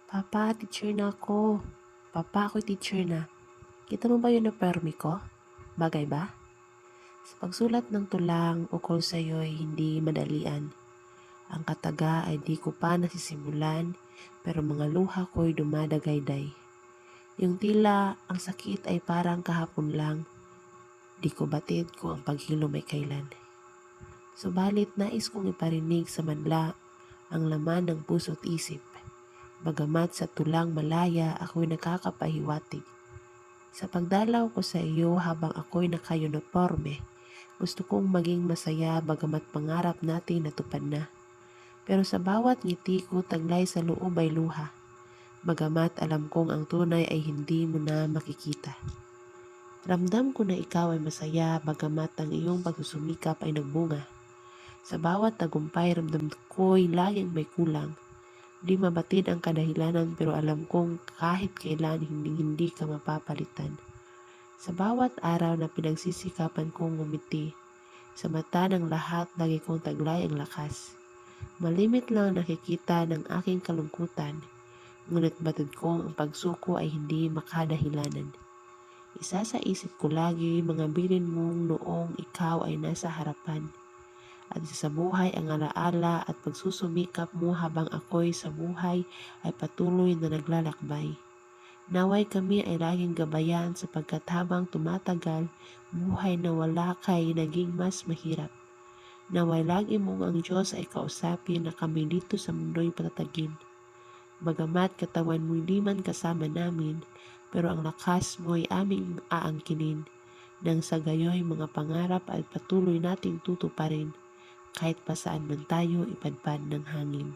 Papa, teacher na ako. Papa, ako'y teacher na. Kita mo ba yung napermi ko? Bagay ba? Sa pagsulat ng tulang ukol sa'yo'y hindi madalian. Ang kataga ay di ko pa nasisimulan, pero mga luha ko'y dumadagayday. Yung tila ang sakit ay parang kahapon lang. Di ko batid kung ang paghilom ay kailan. Subalit nais kong iparinig sa madla ang laman ng puso't isip. Bagamat sa tulang malaya ako'y nakakapahiwatig. Sa pagdalaw ko sa iyo habang ako'y naka-uniforme, gusto kong maging masaya bagamat pangarap natin natupad na. Pero sa bawat ngiti ko taglay sa loob ay luha, bagamat alam kong ang tunay ay hindi mo na makikita. Ramdam ko na ikaw ay masaya bagamat ang iyong pagsusumikap ay nagbunga. Sa bawat tagumpay ramdam ko'y laging may kulang. Di mabatid ang kadahilanan pero alam kong kahit kailan hindi ka mapapalitan. Sa bawat araw na pinagsisikapan kong ngumiti, sa mata ng lahat lagi kong taglay ang lakas. Malimit lang nakikita ng aking kalungkutan, ngunit batid kong ang pagsuko ay hindi makadahilanan. Isa sa isip ko lagi mga bilin mong noong ikaw ay nasa harapan. At isa sa buhay ang alaala at pagsusumikap mo habang ako'y sa buhay ay patuloy na naglalakbay. Naway kami ay laging gabayan sapagkat habang tumatagal, buhay na wala kay naging mas mahirap. Naway lagi mong ang Diyos ay kausapin na kami dito sa mundo'y patatagin. Bagamat katawan mo'y di man kasama namin, pero ang lakas mo'y aming aangkinin. Nang sa gayo'y mga pangarap ay patuloy nating tutuparin kahit pa saan man tayo ipadpad ng hangin.